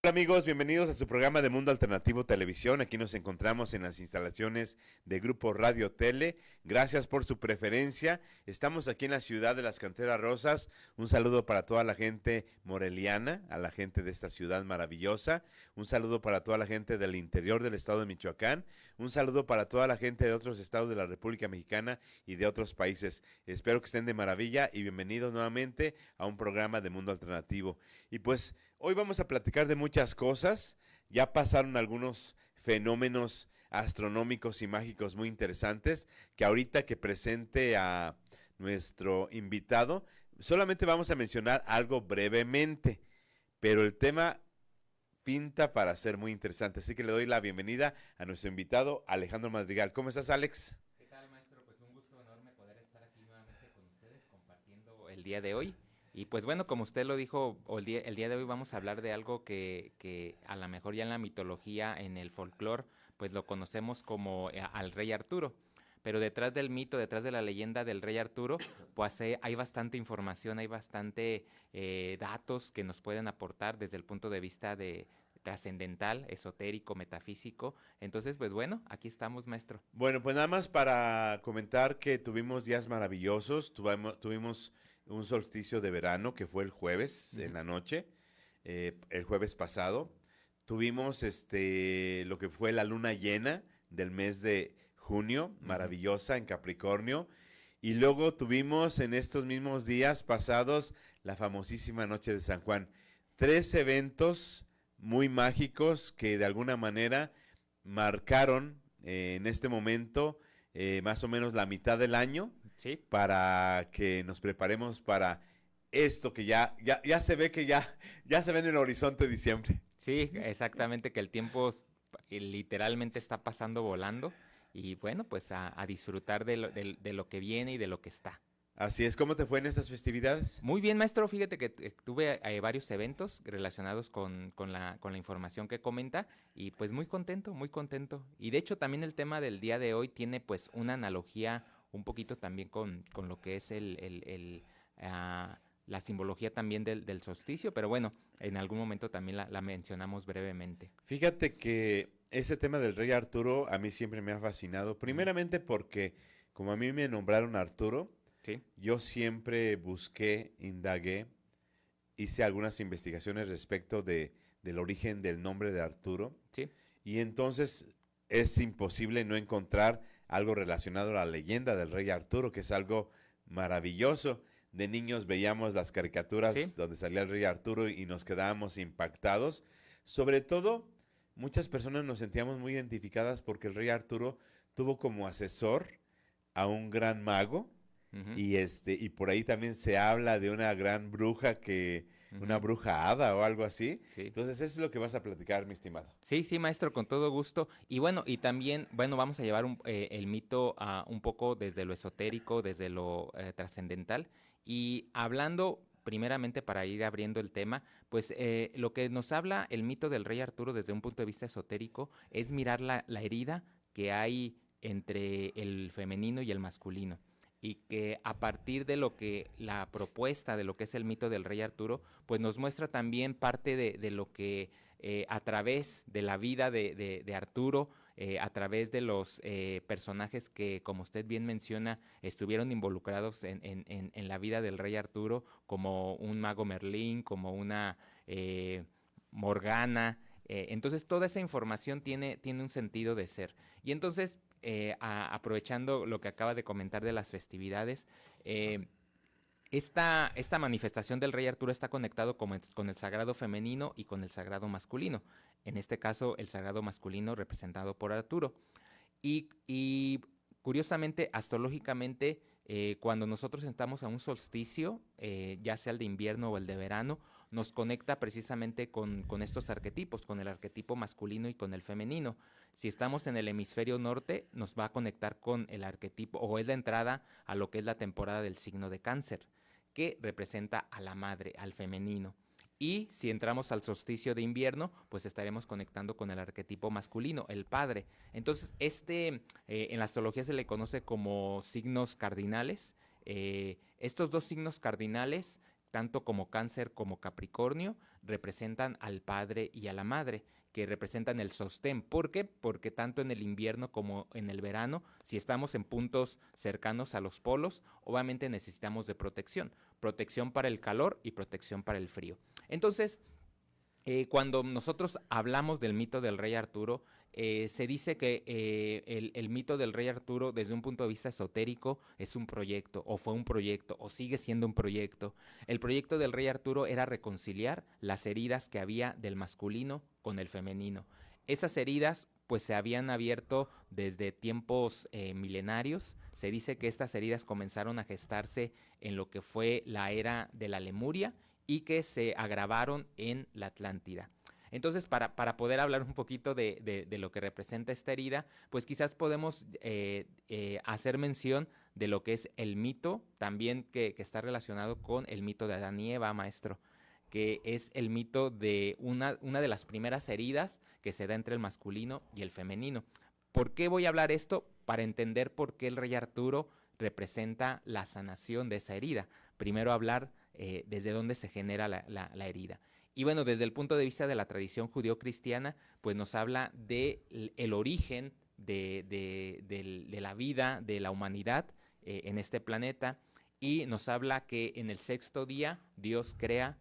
Hola amigos? Bienvenidos a su programa de Mundo Alternativo Televisión. Aquí nos encontramos en las instalaciones de Grupo Radio Tele. Gracias por su preferencia. Estamos aquí en la ciudad de las Canteras Rosas. Un saludo para toda la gente moreliana, a la gente de esta ciudad maravillosa. Un saludo para toda la gente del interior del estado de Michoacán. Un saludo para toda la gente de otros estados de la República Mexicana y de otros países. Espero que estén de maravilla y bienvenidos nuevamente a un programa de Mundo Alternativo. Y pues hoy vamos a platicar de muchas cosas. Ya pasaron algunos fenómenos astronómicos y mágicos muy interesantes que ahorita que presente a nuestro invitado, solamente vamos a mencionar algo brevemente, pero el tema pinta para ser muy interesante. Así que le doy la bienvenida a nuestro invitado Alejandro Madrigal. ¿Cómo estás, Alex? ¿Qué tal, maestro? Pues un gusto enorme poder estar aquí nuevamente con ustedes compartiendo el día de hoy. Y pues bueno, como usted lo dijo, el día de hoy vamos a hablar de algo que a lo mejor ya en la mitología, en el folclore, pues lo conocemos como al rey Arturo. Pero detrás del mito, detrás de la leyenda del rey Arturo, pues hay bastante información, hay bastante datos que nos pueden aportar desde el punto de vista de trascendental, esotérico, metafísico. Entonces, pues bueno, aquí estamos, maestro. Bueno, pues nada más para comentar que tuvimos días maravillosos, tuvimos un solsticio de verano que fue el jueves en Ujú. la noche, el jueves pasado. Tuvimos lo que fue la luna llena del mes de junio, Ujú. maravillosa en Capricornio. Y luego tuvimos en estos mismos días pasados la famosísima noche de San Juan. Tres eventos muy mágicos que de alguna manera marcaron en este momento más o menos la mitad del año Sí, para que nos preparemos para esto que ya se ve que ya se ve en el horizonte de diciembre. sí, exactamente, que el tiempo literalmente está pasando volando y bueno, pues a disfrutar de lo que viene y de lo que está. Así es, ¿cómo te fue en estas festividades? Muy bien, maestro, fíjate que tuve varios eventos relacionados con la información que comenta y pues muy contento, muy contento. Y de hecho también el tema del día de hoy tiene pues una analogía un poquito también con lo que es la simbología también del solsticio, pero bueno, en algún momento también la mencionamos brevemente. Fíjate que ese tema del rey Arturo a mí siempre me ha fascinado, Ujú. primeramente porque como a mí me nombraron Arturo, Sí, yo siempre busqué, indagué, hice algunas investigaciones respecto del origen del nombre de Arturo sí. y entonces es imposible no encontrar algo relacionado a la leyenda del rey Arturo, que es algo maravilloso. De niños veíamos las Sí. caricaturas donde salía el rey Arturo y nos quedábamos impactados. Sobre todo, muchas personas nos sentíamos muy identificadas porque el rey Arturo tuvo como asesor a un gran mago Ujú. y por ahí también se habla de una gran bruja una Ujú. bruja hada o algo así. Sí. Entonces, eso es lo que vas a platicar, mi estimado. Sí, sí, maestro, con todo gusto. Y bueno, y también, bueno, vamos a llevar el mito a un poco desde lo esotérico, desde lo trascendental. Y hablando primeramente para ir abriendo el tema, pues lo que nos habla el mito del rey Arturo desde un punto de vista esotérico es mirar la herida que hay entre el femenino y el masculino. Y que a partir de lo que la propuesta de lo que es el mito del rey Arturo, pues nos muestra también parte de lo que a través de la vida de Arturo, a través de los personajes que, como usted bien menciona, estuvieron involucrados en la vida del rey Arturo, como un mago Merlín, como una Morgana. Entonces, toda esa información tiene un sentido de ser. Y entonces, aprovechando lo que acaba de comentar de las festividades, esta manifestación del rey Arturo está conectado con el sagrado femenino y con el sagrado masculino. En este caso, el sagrado masculino representado por Arturo. Y curiosamente, astrológicamente, cuando nosotros entramos a un solsticio, ya sea el de invierno o el de verano, nos conecta precisamente con estos arquetipos, con el arquetipo masculino y con el femenino. Si estamos en el hemisferio norte, nos va a conectar con el arquetipo, o es la entrada a lo que es la temporada del signo de cáncer, que representa a la madre, al femenino. Y si entramos al solsticio de invierno, pues estaremos conectando con el arquetipo masculino, el padre. Entonces, en la astrología se le conoce como signos cardinales. Estos dos signos cardinales tanto como Cáncer como Capricornio, representan al padre y a la madre, que representan el sostén. ¿Por qué? Porque tanto en el invierno como en el verano, si estamos en puntos cercanos a los polos, obviamente necesitamos de protección. Protección para el calor y protección para el frío. Entonces, cuando nosotros hablamos del mito del rey Arturo, se dice que el mito del rey Arturo, desde un punto de vista esotérico, es un proyecto, o fue un proyecto, o sigue siendo un proyecto. El proyecto del rey Arturo era reconciliar las heridas que había del masculino con el femenino. Esas heridas pues se habían abierto desde tiempos milenarios. Se dice que estas heridas comenzaron a gestarse en lo que fue la era de la Lemuria y que se agravaron en la Atlántida. Entonces, para poder hablar un poquito de lo que representa esta herida, pues quizás podemos hacer mención de lo que es el mito, también que está relacionado con el mito de Adán y Eva, maestro, que es el mito de una de las primeras heridas que se da entre el masculino y el femenino. ¿Por qué voy a hablar esto? Para entender por qué el rey Arturo representa la sanación de esa herida. Primero hablar desde dónde se genera la herida. Y bueno, desde el punto de vista de la tradición judío-cristiana, pues nos habla del origen de la vida, de la humanidad en este planeta, y nos habla que en el sexto día Dios crea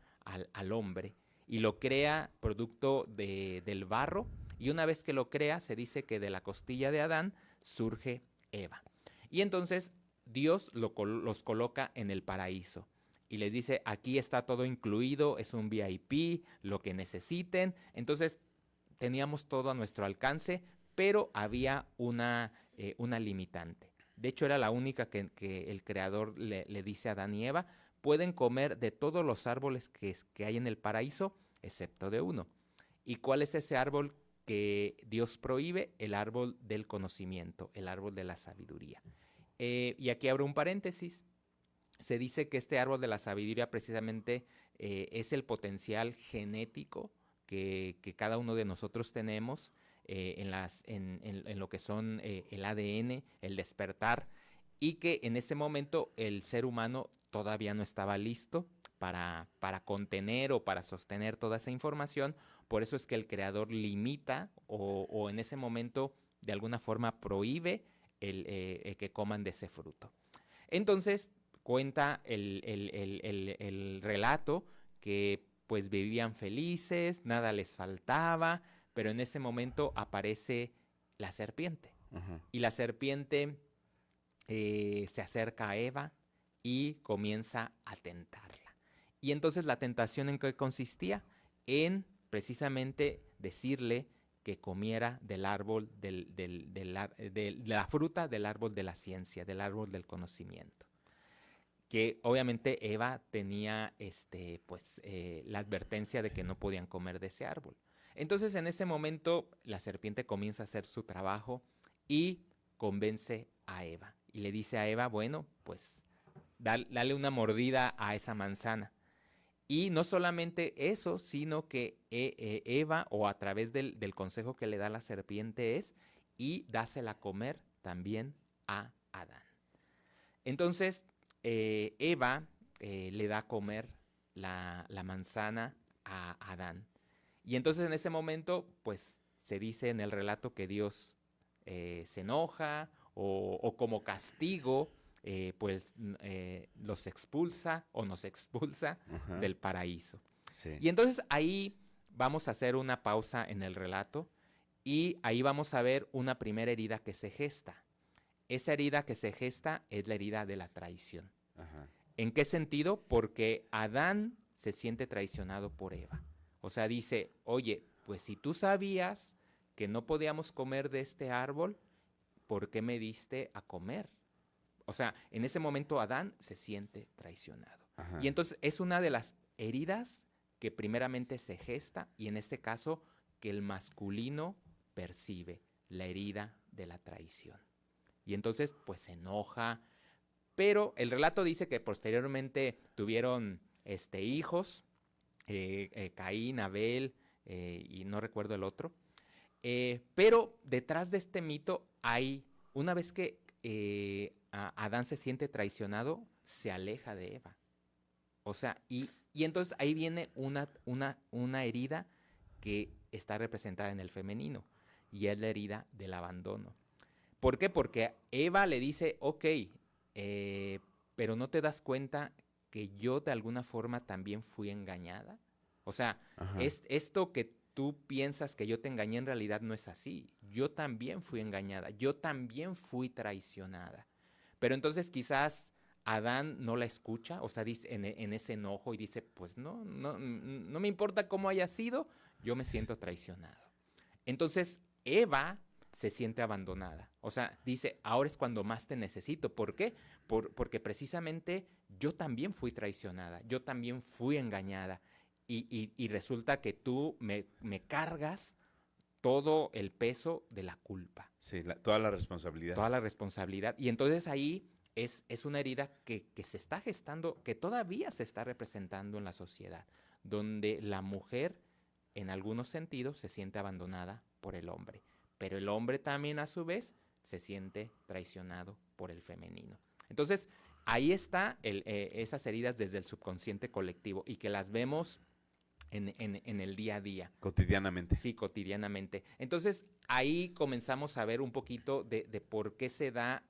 al hombre y lo crea producto del barro, y una vez que lo crea se dice que de la costilla de Adán surge Eva. Y entonces Dios los coloca en el paraíso y les dice, aquí está todo incluido, es un VIP, lo que necesiten. Entonces teníamos todo a nuestro alcance, pero había una limitante. De hecho, era la única que el creador le dice a Adán y Eva, pueden comer de todos los árboles que hay en el paraíso, excepto de uno. ¿Y cuál es ese árbol que Dios prohíbe? El árbol del conocimiento, el árbol de la sabiduría. Y aquí abro un paréntesis. Se dice que este árbol de la sabiduría precisamente es el potencial genético que cada uno de nosotros tenemos en lo que son el ADN, el despertar, y que en ese momento el ser humano todavía no estaba listo para contener o para sostener toda esa información. Por eso es que el creador limita o en ese momento de alguna forma prohíbe el que coman de ese fruto. Entonces, cuenta el relato que pues vivían felices, nada les faltaba, pero en ese momento aparece la serpiente. Uh-huh. Y la serpiente se acerca a Eva y comienza a tentarla. Y entonces la tentación, ¿en qué consistía? En precisamente decirle que comiera del árbol, de la fruta del árbol de la ciencia, del árbol del conocimiento. Que obviamente Eva tenía la advertencia de que no podían comer de ese árbol. Entonces en ese momento la serpiente comienza a hacer su trabajo y convence a Eva. Y le dice a Eva, bueno, pues dale una mordida a esa manzana. Y no solamente eso, sino que Eva, o a través del consejo que le da la serpiente es, y dásela a comer también a Adán. Entonces, Eva le da a comer la manzana a Adán. Y entonces en ese momento, pues se dice en el relato que Dios se enoja o como castigo, pues los expulsa o nos expulsa uh-huh. del paraíso. Sí. Y entonces ahí vamos a hacer una pausa en el relato y ahí vamos a ver una primera herida que se gesta. Esa herida que se gesta es la herida de la traición. Ajá. ¿En qué sentido? Porque Adán se siente traicionado por Eva. O sea, dice, oye, pues si tú sabías que no podíamos comer de este árbol, ¿por qué me diste a comer? O sea, en ese momento Adán se siente traicionado. Ajá. Y entonces es una de las heridas que primeramente se gesta y en este caso que el masculino percibe, la herida de la traición. Y entonces, pues se enoja. Pero el relato dice que posteriormente tuvieron hijos, Caín, Abel, y no recuerdo el otro. Pero detrás de este mito hay, una vez que Adán se siente traicionado, se aleja de Eva. O sea, y entonces ahí viene una herida que está representada en el femenino, y es la herida del abandono. ¿Por qué? Porque Eva le dice, ok, pero no te das cuenta que yo de alguna forma también fui engañada. O sea, Ajá. esto que tú piensas que yo te engañé en realidad no es así. Yo también fui engañada, yo también fui traicionada. Pero entonces quizás Adán no la escucha, o sea, dice en ese enojo y dice, pues no me importa cómo haya sido, yo me siento traicionado. Entonces Eva se siente abandonada. O sea, dice, ahora es cuando más te necesito. ¿Por qué? Porque precisamente yo también fui traicionada, yo también fui engañada. Y resulta que tú me cargas todo el peso de la culpa, Sí, toda la responsabilidad. toda la responsabilidad. Y entonces ahí es una herida que se está gestando, que todavía se está representando en la sociedad, donde la mujer, en algunos sentidos, se siente abandonada por el hombre, pero el hombre también a su vez se siente traicionado por el femenino. Entonces, ahí está esas heridas desde el subconsciente colectivo y que las vemos en el día a día. Cotidianamente. Sí, cotidianamente. Entonces, ahí comenzamos a ver un poquito de por qué se da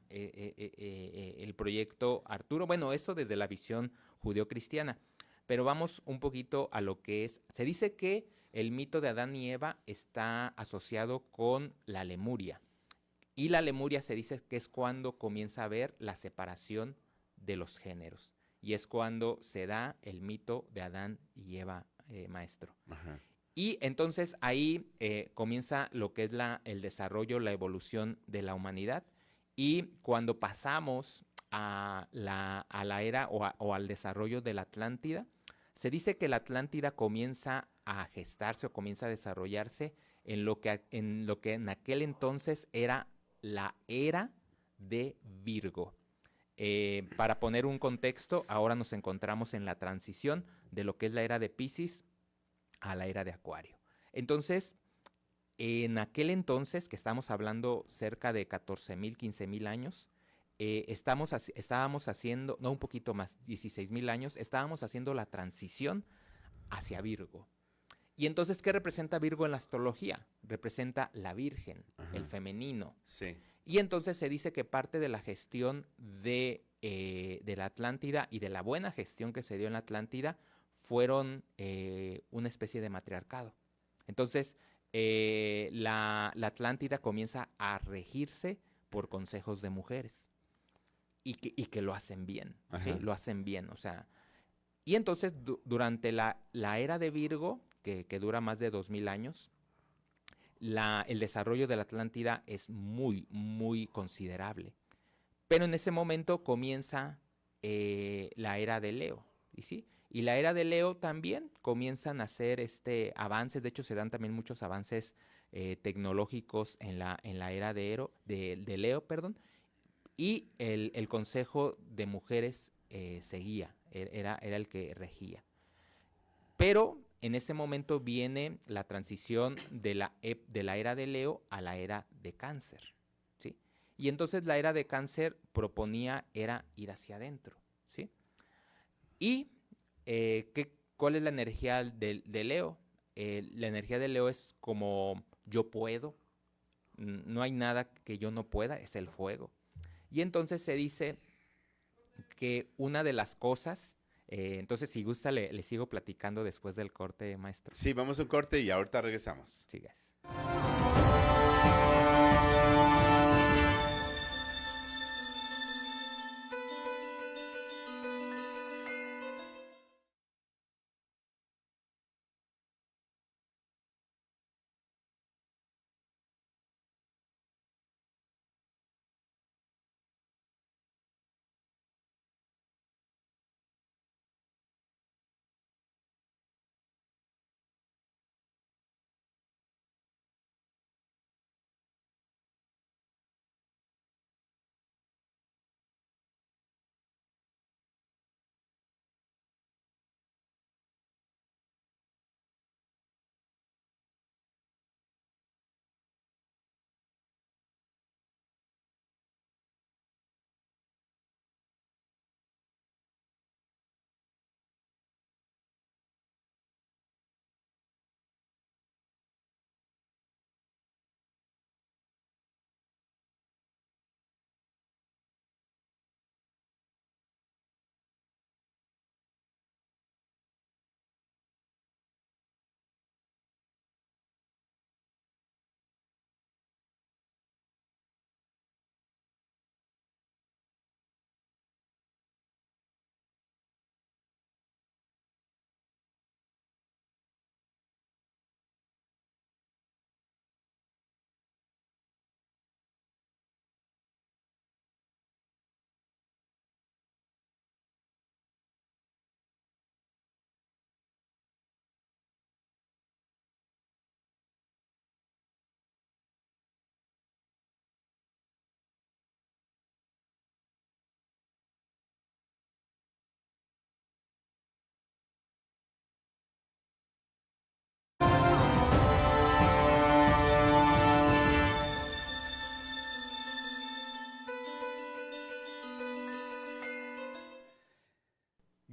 el proyecto Arturo. Bueno, esto desde la visión judeocristiana. Pero vamos un poquito a lo que es. Se dice que el mito de Adán y Eva está asociado con la Lemuria. Y la Lemuria se dice que es cuando comienza a haber la separación de los géneros. Y es cuando se da el mito de Adán y Eva, maestro. Ajá. Y entonces ahí comienza lo que es el desarrollo, la evolución de la humanidad. Y cuando pasamos a la era o al desarrollo de la Atlántida, se dice que la Atlántida comienza a gestarse o comienza a desarrollarse en lo que en aquel entonces era la era de Virgo. Para poner un contexto, ahora nos encontramos en la transición de lo que es la era de Piscis a la era de Acuario. Entonces, en aquel entonces, que estamos hablando cerca de 14,000, 15,000 años, estábamos haciendo, no un poquito más, 16,000 años, estábamos haciendo la transición hacia Virgo. Y entonces, ¿qué representa Virgo en la astrología? Representa la Virgen, el Ajá. femenino. Sí. Y entonces se dice que parte de la gestión de la Atlántida y de la buena gestión que se dio en la Atlántida fueron una especie de matriarcado. Entonces, la Atlántida comienza a regirse por consejos de mujeres y que lo hacen bien, ¿sí? Ajá. Lo hacen bien, o sea. Y entonces, durante la era de Virgo, que dura más de 2000 años, el desarrollo de la Atlántida es muy, muy considerable. Pero en ese momento comienza la era de Leo, ¿y sí? Y la era de Leo también comienzan a hacer avances, de hecho se dan también muchos avances tecnológicos en la era de Leo, perdón, y el Consejo de Mujeres seguía, era el que regía. Pero en ese momento viene la transición de la era de Leo a la era de Cáncer, ¿sí? Y entonces la era de Cáncer proponía era ir hacia adentro, ¿sí? Y ¿cuál es la energía de Leo? La energía de Leo es como yo puedo, no hay nada que yo no pueda, es el fuego. Y entonces se dice que una de las cosas, entonces si gusta le sigo platicando después del corte, maestro. Sí, vamos a un corte y ahorita regresamos. Sigas.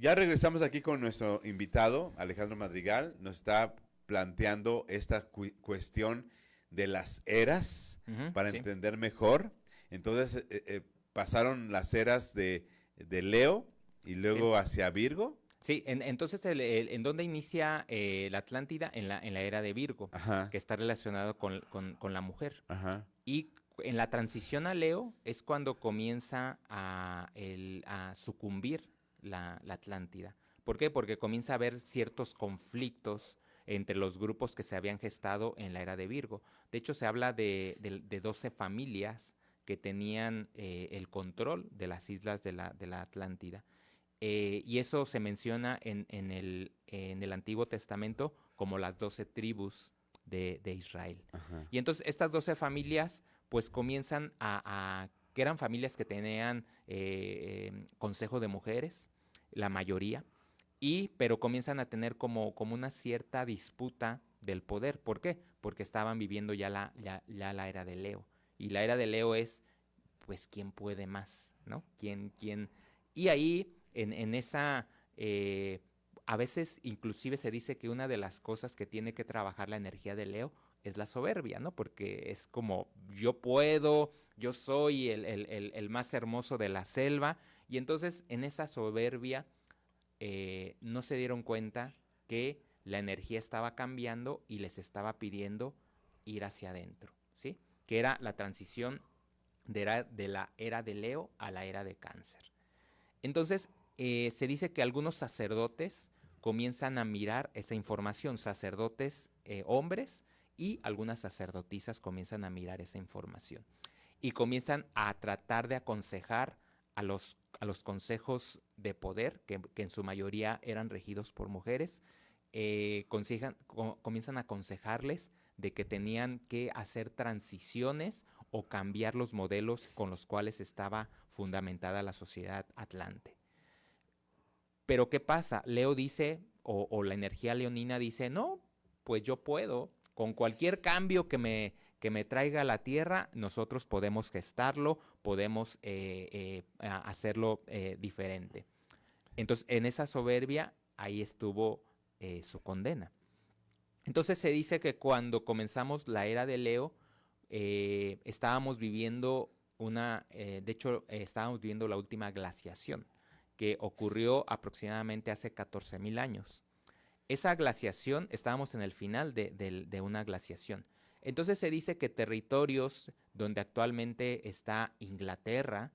Ya regresamos aquí con nuestro invitado, Alejandro Madrigal. Nos está planteando esta cuestión de las eras para Sí. entender mejor. Entonces, pasaron las eras de Leo y Sí. luego hacia Virgo. Sí, entonces, ¿en dónde inicia la Atlántida? En la era de Virgo, Ajá, que está relacionado con la mujer. ajá, Y en la transición a Leo es cuando comienza a sucumbir la Atlántida. ¿Por qué? Porque comienza a haber ciertos conflictos entre los grupos que se habían gestado en la era de Virgo. De hecho, se habla de 12 familias que tenían el control de las islas de la Atlántida. Y eso se menciona en el Antiguo Testamento como las 12 tribus de Israel. ajá. Y entonces estas 12 familias pues comienzan que eran familias que tenían consejo de mujeres, la mayoría, pero comienzan a tener como una cierta disputa del poder. ¿Por qué? Porque estaban viviendo ya la era de Leo. Y la era de Leo es, pues, ¿quién puede más? ¿No? ¿Quién? Y ahí, en esa, a veces inclusive se dice que una de las cosas que tiene que trabajar la energía de Leo es la soberbia, ¿no? Porque es como, yo puedo, yo soy el más hermoso de la selva. Y entonces, en esa soberbia, no se dieron cuenta que la energía estaba cambiando y les estaba pidiendo ir hacia adentro, ¿sí? Que era la transición de la era de Leo a la era de Cáncer. Entonces, se dice que algunos sacerdotes comienzan a mirar esa información, sacerdotes hombres y algunas sacerdotisas comienzan a mirar esa información y comienzan a tratar de aconsejar a los consejos de poder, que en su mayoría eran regidos por mujeres, comienzan a aconsejarles de que tenían que hacer transiciones o cambiar los modelos con los cuales estaba fundamentada la sociedad atlante. Pero ¿qué pasa? Leo dice, o la energía leonina dice, no, pues yo puedo, con cualquier cambio que me traiga la Tierra, nosotros podemos gestarlo, podemos hacerlo diferente. Entonces, en esa soberbia, ahí estuvo su condena. Entonces se dice que cuando comenzamos la era de Leo, estábamos viviendo de hecho, estábamos viviendo la última glaciación, que ocurrió aproximadamente hace 14,000 años. Esa glaciación, estábamos en el final de una glaciación. Entonces se dice que territorios donde actualmente está Inglaterra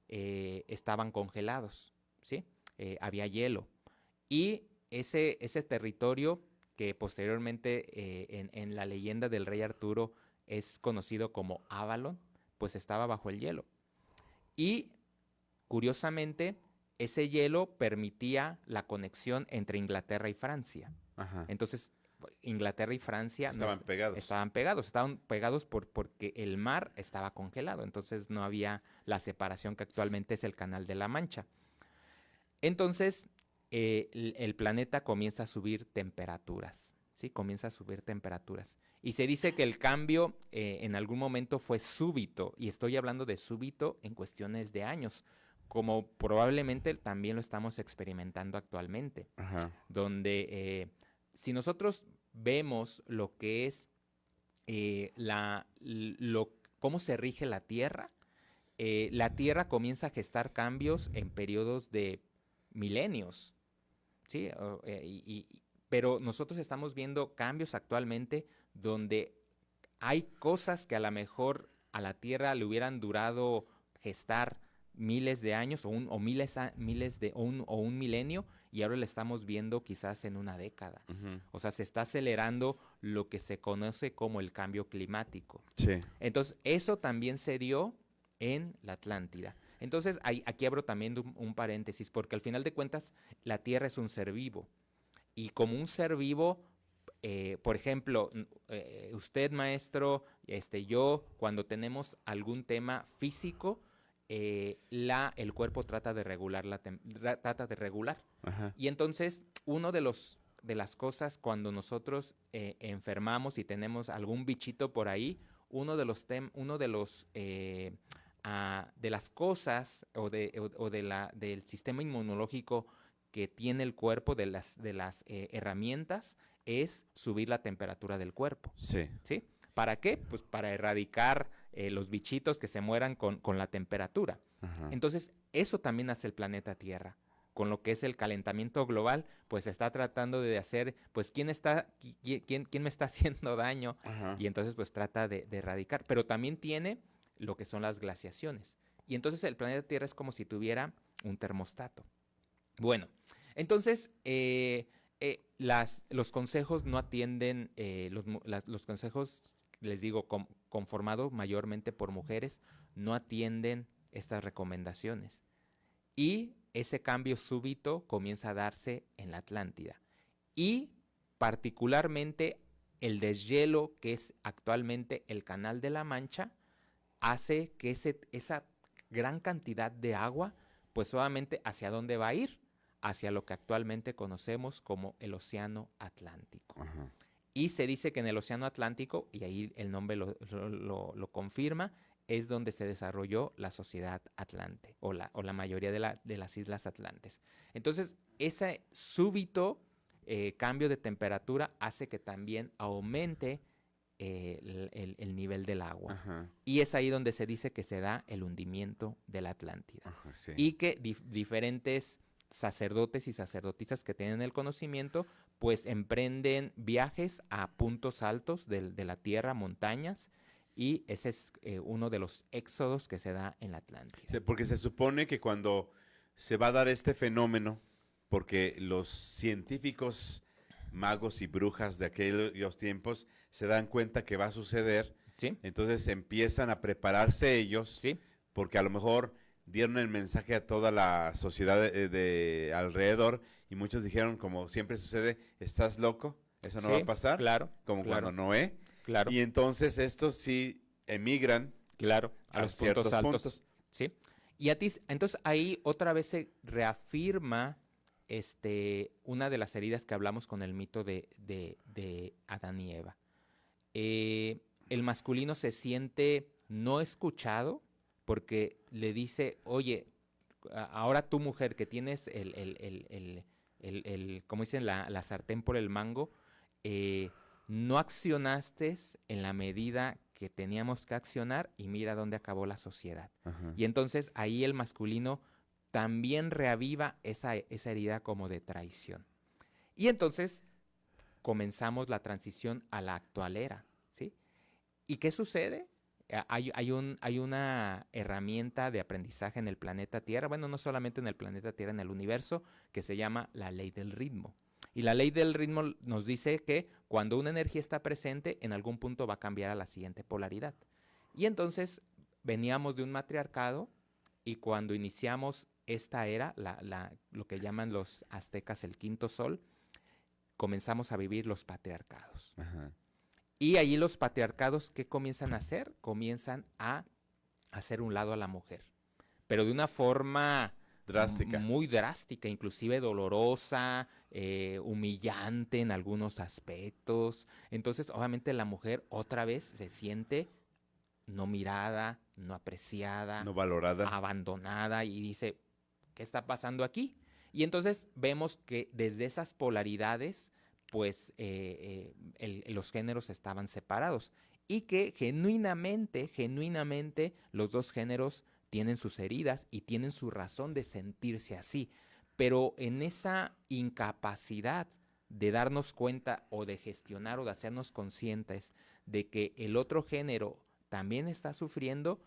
estaban congelados, ¿sí? Había hielo. Y ese territorio, que posteriormente en la leyenda del rey Arturo es conocido como Avalon, pues estaba bajo el hielo. Y curiosamente, ese hielo permitía la conexión entre Inglaterra y Francia. Ajá. Entonces, Inglaterra y Francia Estaban pegados. estaban pegados porque el mar estaba congelado, entonces no había la separación que actualmente es el Canal de la Mancha. Entonces, el planeta comienza a subir temperaturas, ¿sí? Comienza a subir temperaturas. Y se dice que el cambio en algún momento fue súbito, y estoy hablando de súbito en cuestiones de años, como probablemente también lo estamos experimentando actualmente, Ajá. donde si nosotros vemos lo que es cómo se rige la Tierra comienza a gestar cambios en periodos de milenios, ¿sí? Pero nosotros estamos viendo cambios actualmente donde hay cosas que a lo mejor a la Tierra le hubieran durado gestar miles de años o un milenio, y ahora lo estamos viendo quizás en una década. Ujú. O sea, se está acelerando lo que se conoce como el cambio climático. Sí. Entonces, eso también se dio en la Atlántida. Entonces, aquí abro también un paréntesis, porque al final de cuentas, la Tierra es un ser vivo. Y como un ser vivo, por ejemplo, usted, maestro, yo, cuando tenemos algún tema físico, el cuerpo trata de regular. Ajá. Y entonces, de las cosas cuando nosotros enfermamos y tenemos algún bichito por ahí, de las cosas del sistema inmunológico que tiene el cuerpo, de las herramientas, es subir la temperatura del cuerpo. Sí. ¿Sí? ¿Para qué? Pues para erradicar los bichitos que se mueran con la temperatura. Ajá. Entonces, eso también hace el planeta Tierra. Con lo que es el calentamiento global, pues está tratando de hacer, pues, ¿quién me está haciendo daño? Ajá. Y entonces, pues, trata de erradicar. Pero también tiene lo que son las glaciaciones. Y entonces el planeta Tierra es como si tuviera un termostato. Bueno, entonces, los consejos no atienden, los consejos, les digo, conformados mayormente por mujeres, no atienden estas recomendaciones. Y ese cambio súbito comienza a darse en la Atlántida. Y particularmente el deshielo, que es actualmente el Canal de la Mancha, hace que esa gran cantidad de agua, pues solamente ¿hacia dónde va a ir? Hacia lo que actualmente conocemos como el Océano Atlántico. Ajá. Y se dice que en el Océano Atlántico, y ahí el nombre lo confirma, es donde se desarrolló la sociedad atlante, o la mayoría de las islas atlantes. Entonces, ese súbito cambio de temperatura hace que también aumente el nivel del agua. Ajá. Y es ahí donde se dice que se da el hundimiento de la Atlántida. Ajá, sí. Y que diferentes sacerdotes y sacerdotisas que tienen el conocimiento, pues emprenden viajes a puntos altos de la tierra, montañas, y ese es uno de los éxodos que se da en la Atlántida. Sí, porque se supone que cuando se va a dar este fenómeno, porque los científicos magos y brujas de aquellos tiempos se dan cuenta que va a suceder, ¿Sí? entonces empiezan a prepararse ellos, ¿Sí? porque a lo mejor dieron el mensaje a toda la sociedad de alrededor y muchos dijeron, como siempre sucede, ¿estás loco? Eso no Sí, va a pasar, claro, como claro, cuando Noé. claro, Y entonces estos sí emigran claro, a a los ciertos puntos altos. puntos. ¿Sí? Y entonces ahí otra vez se reafirma una de las heridas que hablamos con el mito de Adán y Eva. El masculino se siente no escuchado porque le dice, oye, ahora tú mujer que tienes como dicen, la sartén por el mango, no accionaste en la medida que teníamos que accionar y mira dónde acabó la sociedad. Ajá. Y entonces ahí el masculino también reaviva esa herida como de traición. Y entonces comenzamos la transición a la actual era, ¿sí? ¿Y qué sucede? Hay una herramienta de aprendizaje en el planeta Tierra, bueno, no solamente en el planeta Tierra, en el universo, que se llama la ley del ritmo. Y la ley del ritmo nos dice que cuando una energía está presente, en algún punto va a cambiar a la siguiente polaridad. Y entonces veníamos de un matriarcado y cuando iniciamos esta era, lo que llaman los aztecas el quinto sol, comenzamos a vivir los patriarcados. Ajá. Y allí los patriarcados, ¿qué comienzan a hacer? Comienzan a hacer un lado a la mujer, pero de una forma Drástica. muy drástica, inclusive dolorosa, humillante en algunos aspectos. Entonces, obviamente la mujer otra vez se siente no mirada, no apreciada, No valorada. abandonada y dice, ¿qué está pasando aquí? Y entonces vemos que desde esas polaridades, pues los géneros estaban separados y que genuinamente los dos géneros tienen sus heridas y tienen su razón de sentirse así, pero en esa incapacidad de darnos cuenta o de gestionar o de hacernos conscientes de que el otro género también está sufriendo,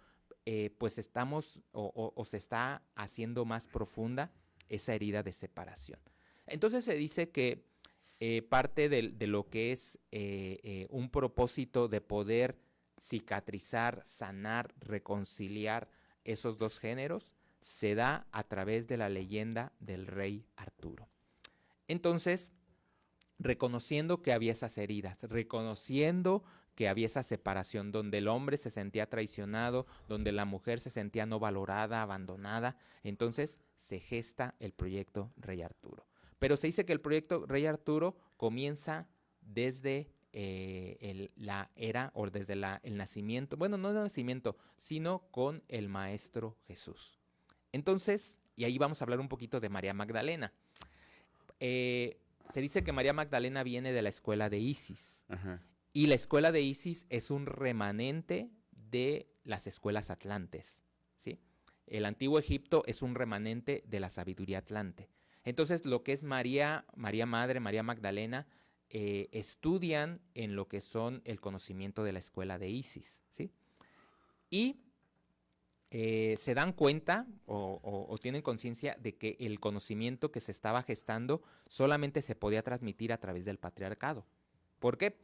pues estamos o se está haciendo más profunda esa herida de separación. Entonces se dice que parte de lo que es un propósito de poder cicatrizar, sanar, reconciliar esos dos géneros, se da a través de la leyenda del rey Arturo. Entonces, reconociendo que había esas heridas, reconociendo que había esa separación donde el hombre se sentía traicionado, donde la mujer se sentía no valorada, abandonada, entonces se gesta el proyecto Rey Arturo. Pero se dice que el proyecto Rey Arturo comienza desde la era o desde el nacimiento, bueno, no el nacimiento, sino con el Maestro Jesús. Entonces, y ahí vamos a hablar un poquito de María Magdalena. se dice que María Magdalena viene de la escuela de Isis. Ajá. Y la escuela de Isis es un remanente de las escuelas atlantes, ¿sí? El antiguo Egipto es un remanente de la sabiduría atlante. Entonces, lo que es María Madre, María Magdalena, estudian en lo que son el conocimiento de la escuela de Isis, ¿sí? Y se dan cuenta o tienen conciencia de que el conocimiento que se estaba gestando solamente se podía transmitir a través del patriarcado. ¿Por qué?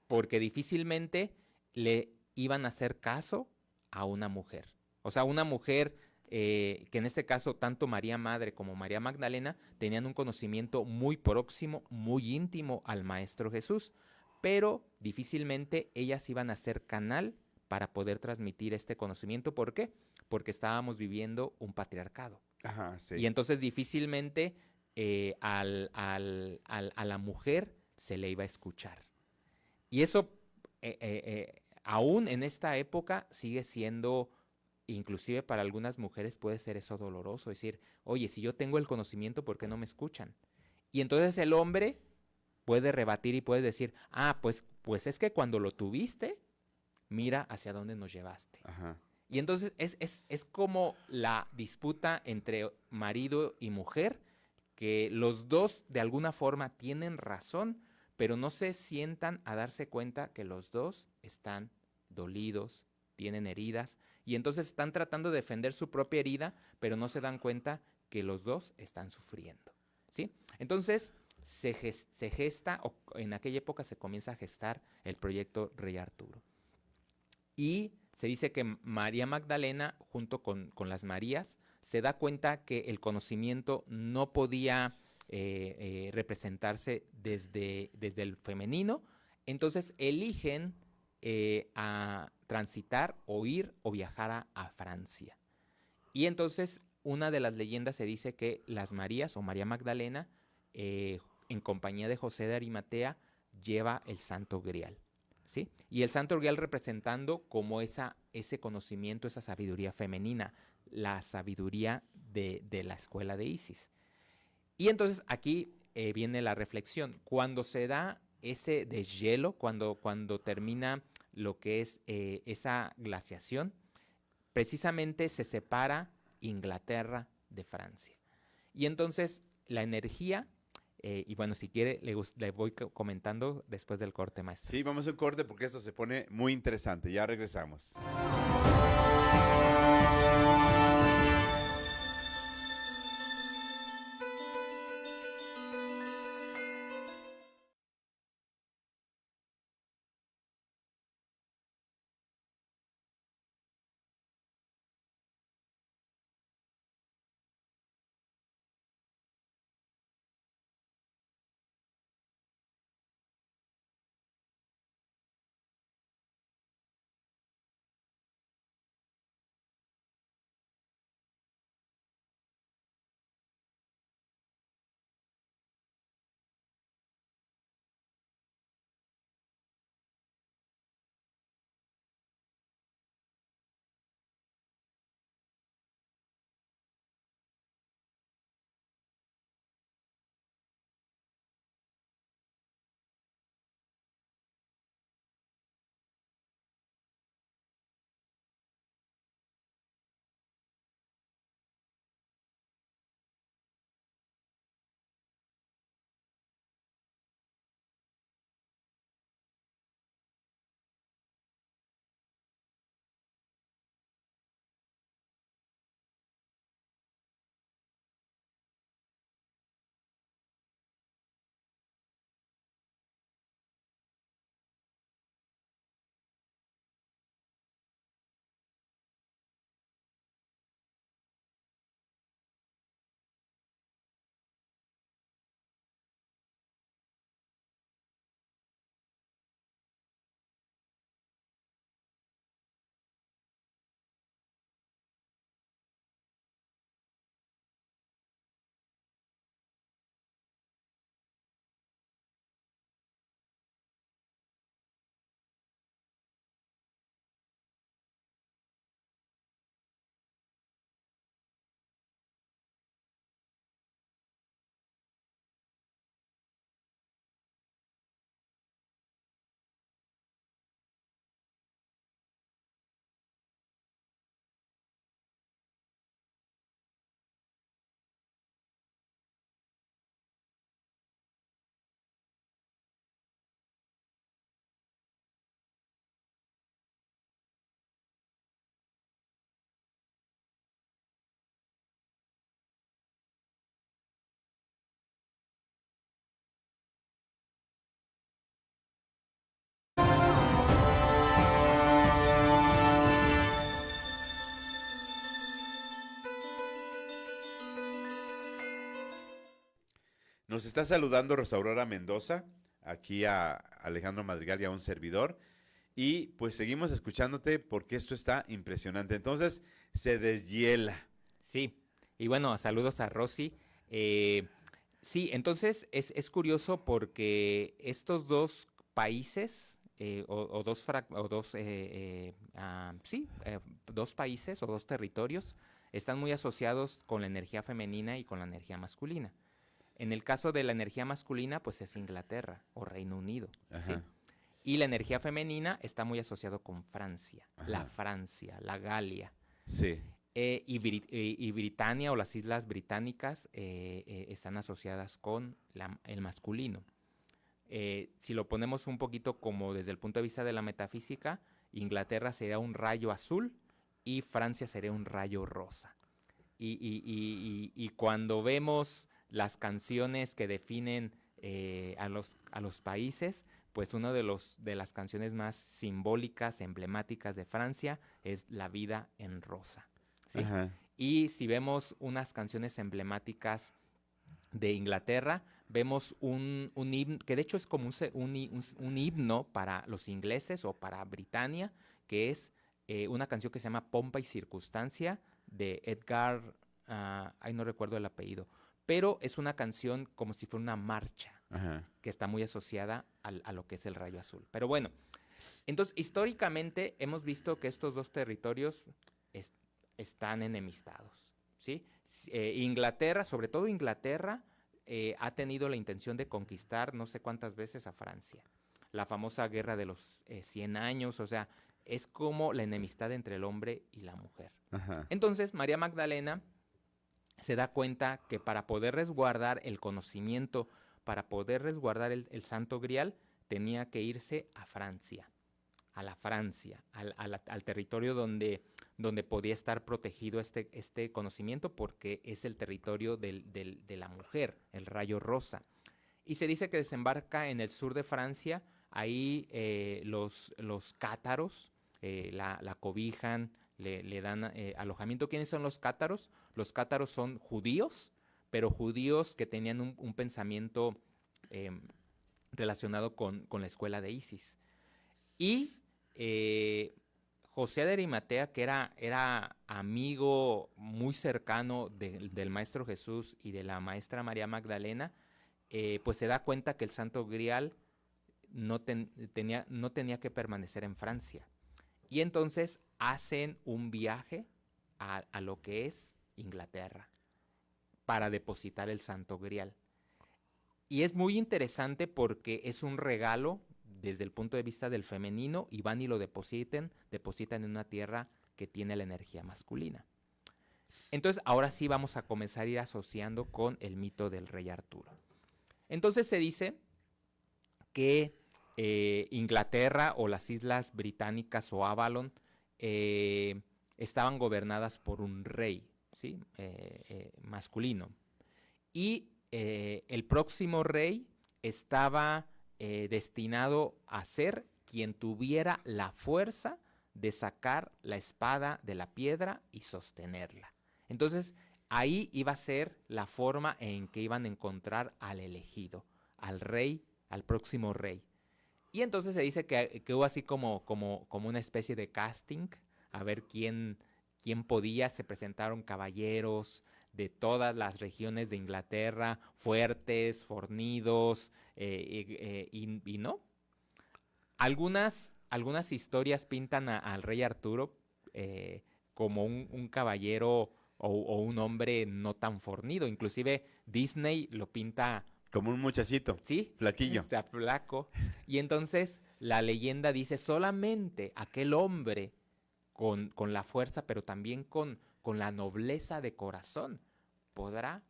Porque difícilmente le iban a hacer caso a una mujer. O sea, una mujer que en este caso tanto María Madre como María Magdalena tenían un conocimiento muy próximo, muy íntimo al Maestro Jesús, pero difícilmente ellas iban a ser canal para poder transmitir este conocimiento. ¿Por qué? Porque estábamos viviendo un patriarcado. Ajá, Y sí. entonces difícilmente a la mujer se le iba a escuchar. Y eso, aún en esta época, sigue siendo, inclusive para algunas mujeres puede ser eso doloroso, decir, oye, si yo tengo el conocimiento, ¿por qué no me escuchan? Y entonces el hombre puede rebatir y puede decir, pues es que cuando lo tuviste, mira hacia dónde nos llevaste. Ajá. Y entonces es como la disputa entre marido y mujer, que los dos de alguna forma tienen razón, pero no se sientan a darse cuenta que los dos están dolidos, tienen heridas, y entonces están tratando de defender su propia herida, pero no se dan cuenta que los dos están sufriendo, ¿sí? Entonces se gesta, o en aquella época se comienza a gestar el proyecto Rey Arturo. Y se dice que María Magdalena, junto con las Marías, se da cuenta que el conocimiento no podía representarse desde el femenino, entonces eligen a transitar o ir o viajar a Francia. Y entonces una de las leyendas se dice que las Marías o María Magdalena, en compañía de José de Arimatea, lleva el Santo Grial. ¿Sí? Y el Santo Grial representando como ese conocimiento, esa sabiduría femenina, la sabiduría de la escuela de Isis. Y entonces aquí viene la reflexión. Cuando se da ese deshielo, cuando termina lo que es esa glaciación, precisamente se separa Inglaterra de Francia. Y entonces la energía, y bueno, si quiere, le voy comentando después del corte, maestro. Sí, vamos a un corte porque esto se pone muy interesante. Ya regresamos. Nos está saludando Rosa Aurora Mendoza, aquí a Alejandro Madrigal y a un servidor. Y pues seguimos escuchándote porque esto está impresionante. Entonces, se deshiela. Sí, y bueno, saludos a Rosy. Eh, sí, entonces es curioso porque estos dos países, dos países o dos territorios, están muy asociados con la energía femenina y con la energía masculina. En el caso de la energía masculina, pues es Inglaterra o Reino Unido, ¿sí? Ajá, Y la energía femenina está muy asociado con ajá. Francia, la Galia. Sí, Y Britania o las Islas Británicas están asociadas con el masculino. Si lo ponemos un poquito como desde el punto de vista de la metafísica, Inglaterra sería un rayo azul y Francia sería un rayo rosa. Y cuando vemos las canciones que definen a los países, pues una de las canciones más simbólicas, emblemáticas de Francia es La vida en rosa, ¿sí? ajá, Y si vemos unas canciones emblemáticas de Inglaterra, vemos un himno, que de hecho es como un himno para los ingleses o para Britania, que es una canción que se llama Pompa y Circunstancia de Edgar, ay no recuerdo el apellido, pero es una canción como si fuera una marcha ajá. que está muy asociada a lo que es el rayo azul. Pero bueno, entonces históricamente hemos visto que estos dos territorios es- están enemistados, ¿sí? Inglaterra, sobre todo Inglaterra, ha tenido la intención de conquistar no sé cuántas veces a Francia. La famosa guerra de los 100 años, o sea, es como la enemistad entre el hombre y la mujer. Ajá, Entonces, María Magdalena se da cuenta que para poder resguardar el conocimiento, para poder resguardar el Santo Grial, tenía que irse a Francia, a la Francia, al territorio donde podía estar protegido este conocimiento porque es el territorio de la mujer, el rayo rosa. Y se dice que desembarca en el sur de Francia, ahí los cátaros la cobijan, le dan alojamiento. ¿Quiénes son los cátaros? Los cátaros son judíos, pero judíos que tenían un pensamiento eh, relacionado con la escuela de Isis. Y José de Arimatea, que era amigo muy cercano del Maestro Jesús y de la Maestra María Magdalena, pues se da cuenta que el Santo Grial no tenía que permanecer en Francia. Y entonces hacen un viaje a lo que es Inglaterra para depositar el Santo Grial. Y es muy interesante porque es un regalo desde el punto de vista del femenino y van y lo depositan en una tierra que tiene la energía masculina. Entonces ahora sí vamos a comenzar a ir asociando con el mito del rey Arturo. Entonces se dice que Inglaterra o las islas británicas o Avalon estaban gobernadas por un rey, ¿sí? Masculino. Y el próximo rey estaba destinado a ser quien tuviera la fuerza de sacar la espada de la piedra y sostenerla. Entonces, ahí iba a ser la forma en que iban a encontrar al elegido, al rey, al próximo rey. Y entonces se dice que hubo así como una especie de casting, a ver quién podía. Se presentaron caballeros de todas las regiones de Inglaterra, fuertes, fornidos, y no. Algunas historias pintan al rey Arturo como un caballero o un hombre no tan fornido. Inclusive Disney lo pinta, como un muchachito, sí, o flaquillo. sea, flaco. Y entonces la leyenda dice solamente aquel hombre con la fuerza, pero también con la nobleza de corazón, podrá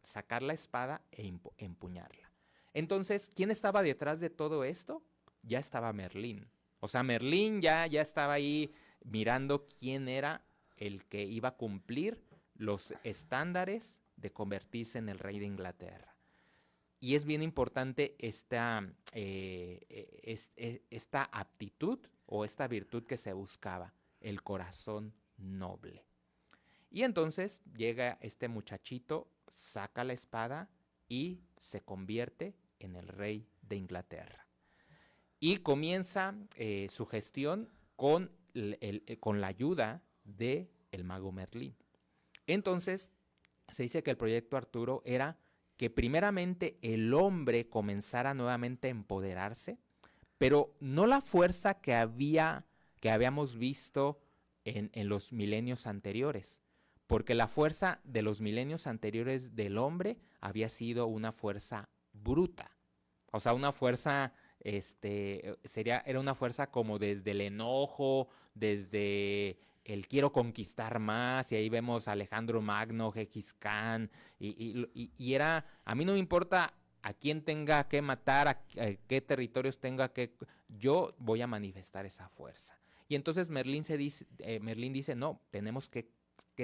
sacar la espada e empuñarla. Entonces, ¿quién estaba detrás de todo esto? Ya estaba Merlín. O sea, Merlín ya estaba ahí mirando quién era el que iba a cumplir los estándares de convertirse en el rey de Inglaterra. Y es bien importante esta aptitud o esta virtud que se buscaba, el corazón noble. Y entonces llega este muchachito, saca la espada y se convierte en el rey de Inglaterra. Y comienza su gestión con la ayuda del mago Merlín. Entonces, se dice que el proyecto Arturo era que primeramente el hombre comenzara nuevamente a empoderarse, pero no la fuerza que habíamos visto en los milenios anteriores, porque la fuerza de los milenios anteriores del hombre había sido una fuerza bruta, o sea, una fuerza, era una fuerza como desde el enojo, desde el quiero conquistar más, y ahí vemos a Alejandro Magno, Gengis Khan, y era, a mí no me importa a quién tenga que matar, a qué territorios tenga que, yo voy a manifestar esa fuerza. Y entonces Merlín dice, no, tenemos que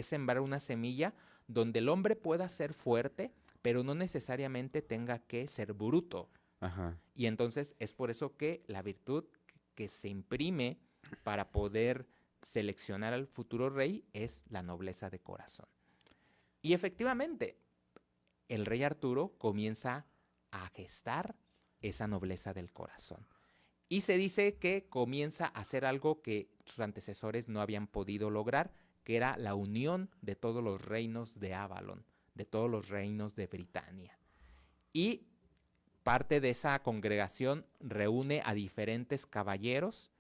sembrar una semilla donde el hombre pueda ser fuerte, pero no necesariamente tenga que ser bruto. Ajá. Y entonces es por eso que la virtud que se imprime para poder seleccionar al futuro rey es la nobleza de corazón. Y efectivamente, el rey Arturo comienza a gestar esa nobleza del corazón. Y se dice que comienza a hacer algo que sus antecesores no habían podido lograr, que era la unión de todos los reinos de Avalon, de todos los reinos de Britania. Y parte de esa congregación reúne a diferentes caballeros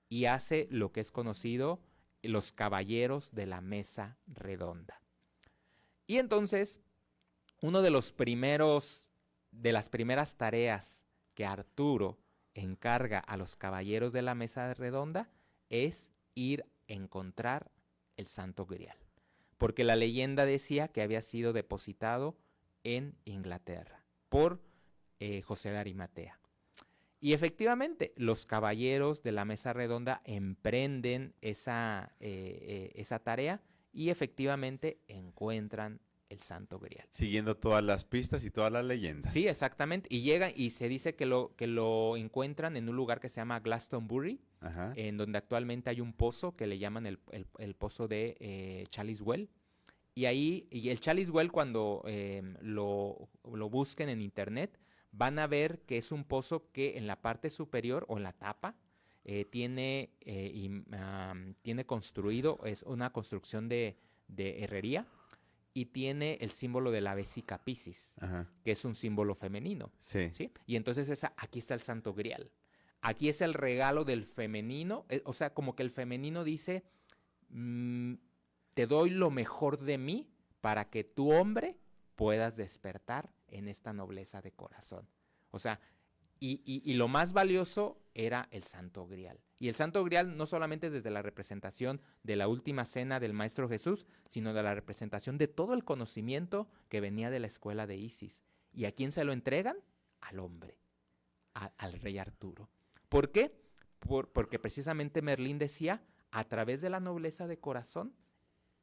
y hace lo que es conocido los caballeros de la mesa redonda. Y entonces, uno de las primeras tareas que Arturo encarga a los caballeros de la mesa redonda es ir a encontrar el Santo Grial, porque la leyenda decía que había sido depositado en Inglaterra por José de Arimatea. Y efectivamente, los caballeros de la mesa redonda emprenden esa tarea y efectivamente encuentran el Santo Grial. Siguiendo todas las pistas y todas las leyendas. Sí, exactamente. Y llegan y se dice que lo encuentran en un lugar que se llama Glastonbury, Ajá. en donde actualmente hay un pozo que le llaman el pozo de Chalice Well. Y ahí, y el Chalice Well, cuando lo busquen en internet, van a ver que es un pozo que en la parte superior o en la tapa tiene construido, es una construcción de herrería, y tiene el símbolo de la vesica Piscis, Ajá. que es un símbolo femenino. Sí. ¿Sí? Y entonces aquí está el Santo Grial. Aquí es el regalo del femenino, o sea, como que el femenino dice, te doy lo mejor de mí para que tu hombre puedas despertar en esta nobleza de corazón. O sea, y lo más valioso era el Santo Grial. Y el Santo Grial no solamente desde la representación de la última cena del Maestro Jesús, sino de la representación de todo el conocimiento que venía de la escuela de Isis. ¿Y a quién se lo entregan? Al hombre, al rey Arturo. ¿Por qué? Porque precisamente Merlín decía, a través de la nobleza de corazón,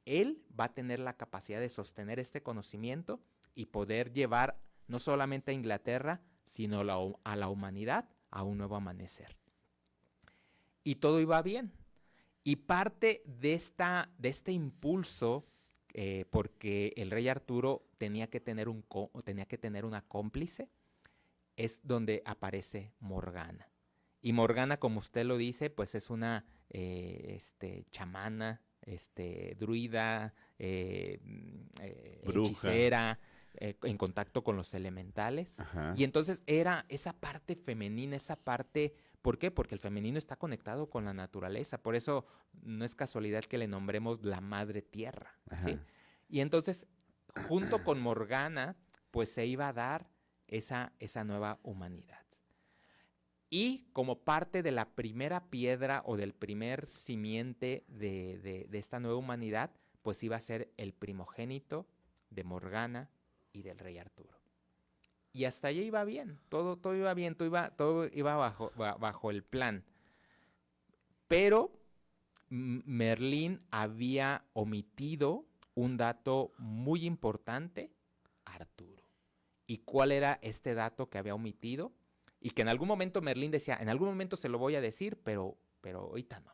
él va a tener la capacidad de sostener este conocimiento y poder llevar no solamente a Inglaterra, sino a la humanidad a un nuevo amanecer. Y todo iba bien. Y parte de este impulso, porque el rey Arturo tenía que tener una cómplice, es donde aparece Morgana. Y Morgana, como usted lo dice, pues es una chamana, druida, hechicera, en contacto con los elementales. Ajá. Y entonces era esa parte femenina, esa parte... ¿Por qué? Porque el femenino está conectado con la naturaleza. Por eso no es casualidad que le nombremos la madre tierra. ¿Sí? Y entonces, junto con Morgana, pues se iba a dar esa nueva humanidad. Y como parte de la primera piedra o del primer simiente de esta nueva humanidad, pues iba a ser el primogénito de Morgana y del rey Arturo. Y hasta allí iba bien, todo iba bien, todo iba bajo el plan. Pero Merlín había omitido un dato muy importante, Arturo. ¿Y cuál era este dato que había omitido? Y que en algún momento Merlín decía, en algún momento se lo voy a decir, pero ahorita no.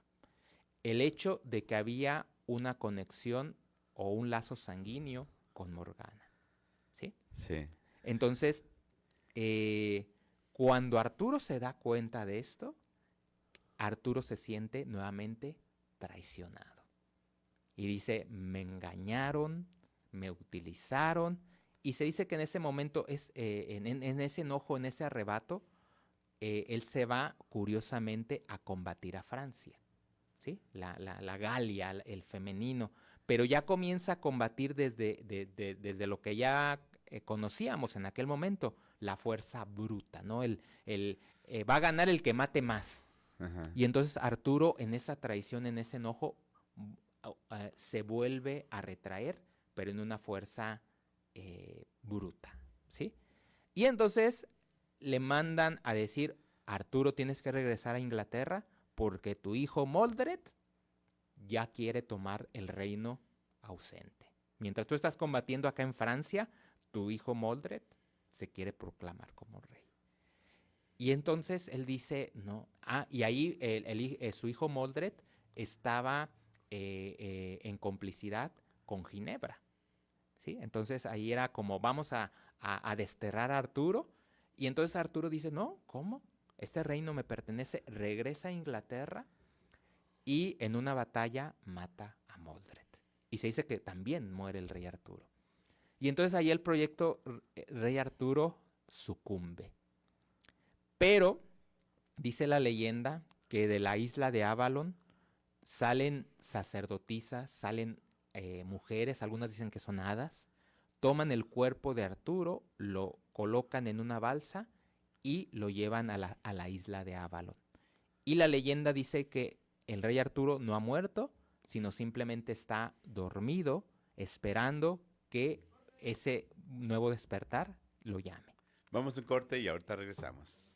El hecho de que había una conexión o un lazo sanguíneo con Morgana. ¿Sí? Sí. Entonces, cuando Arturo se da cuenta de esto, Arturo se siente nuevamente traicionado. Y dice, me engañaron, me utilizaron. Y se dice que en ese momento, en ese enojo, en ese arrebato, él se va curiosamente a combatir a Francia, ¿sí? La Galia, el femenino. Pero ya comienza a combatir desde lo que ya conocíamos en aquel momento, la fuerza bruta, ¿no? Va a ganar el que mate más. Ajá. Y entonces Arturo, en esa traición, en ese enojo, se vuelve a retraer, pero en una fuerza bruta, ¿sí? Y entonces le mandan a decir, Arturo, tienes que regresar a Inglaterra porque tu hijo Mordred ya quiere tomar el reino ausente. Mientras tú estás combatiendo acá en Francia, tu hijo Mordred se quiere proclamar como rey. Y entonces él dice, no. Y ahí su hijo Mordred estaba en complicidad con Ginebra, ¿sí? Entonces ahí era como, vamos a desterrar a Arturo. Y entonces Arturo dice, no, ¿cómo? Este reino me pertenece, regresa a Inglaterra y en una batalla mata a Mordred. Y se dice que también muere el rey Arturo. Y entonces ahí el proyecto Rey Arturo sucumbe. Pero dice la leyenda que de la isla de Avalon salen sacerdotisas, salen mujeres, algunas dicen que son hadas, toman el cuerpo de Arturo, lo colocan en una balsa y lo llevan a la isla de Avalon. Y la leyenda dice que el rey Arturo no ha muerto, sino simplemente está dormido, esperando que ese nuevo despertar lo llame. Vamos a un corte y ahorita regresamos.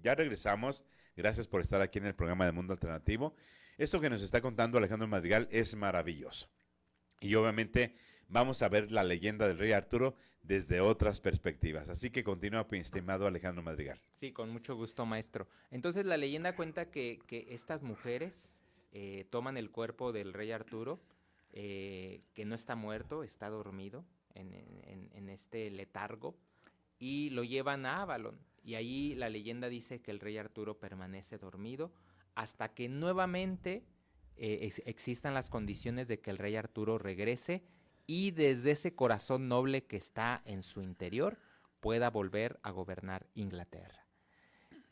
Ya regresamos. Gracias por estar aquí en el programa de Mundo Alternativo. Esto que nos está contando Alejandro Madrigal es maravilloso. Y obviamente vamos a ver la leyenda del rey Arturo desde otras perspectivas. Así que continúa, mi estimado Alejandro Madrigal. Sí, con mucho gusto, maestro. Entonces la leyenda cuenta que estas mujeres toman el cuerpo del rey Arturo, que no está muerto, está dormido en este letargo, y lo llevan a Avalon. Y ahí la leyenda dice que el rey Arturo permanece dormido hasta que nuevamente existan las condiciones de que el rey Arturo regrese y desde ese corazón noble que está en su interior pueda volver a gobernar Inglaterra.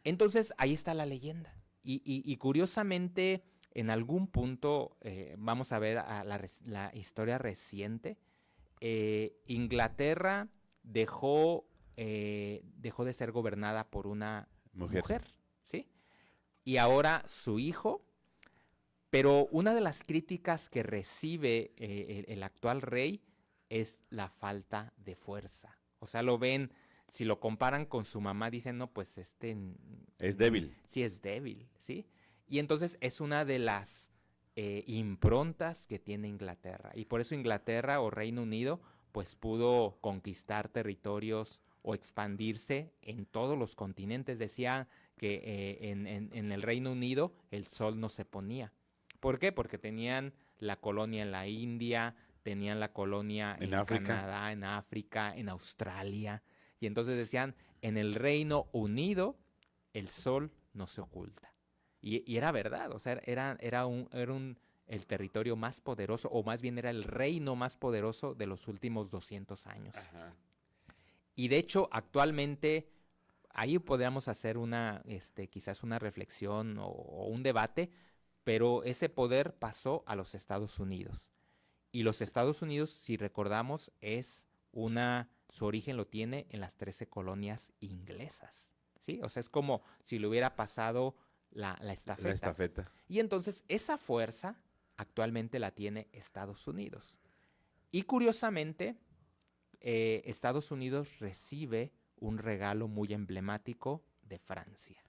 Entonces ahí está la leyenda. Y curiosamente, en algún punto, vamos a ver a la historia reciente, Inglaterra dejó de ser gobernada por una mujer, ¿sí? Y ahora su hijo, pero una de las críticas que recibe el actual rey es la falta de fuerza. O sea, lo ven, si lo comparan con su mamá, dicen, no, pues es débil. Sí, es débil, ¿sí? Y entonces es una de las improntas que tiene Inglaterra. Y por eso Inglaterra o Reino Unido pues pudo conquistar territorios o expandirse en todos los continentes. Decía que en el Reino Unido el sol no se ponía. ¿Por qué? Porque tenían la colonia en la India, tenían la colonia en Canadá, en África, en Australia. Y entonces decían, en el Reino Unido el sol no se oculta. Y era verdad, o sea, era el territorio más poderoso, o más bien era el reino más poderoso de los últimos 200 años. Ajá. Y de hecho, actualmente, ahí podríamos hacer quizás una reflexión o un debate, pero ese poder pasó a los Estados Unidos. Y los Estados Unidos, si recordamos, su origen lo tiene en las 13 colonias inglesas, ¿sí? O sea, es como si le hubiera pasado la estafeta. La estafeta. Y entonces esa fuerza actualmente la tiene Estados Unidos. Y curiosamente, Estados Unidos recibe un regalo muy emblemático de Francia.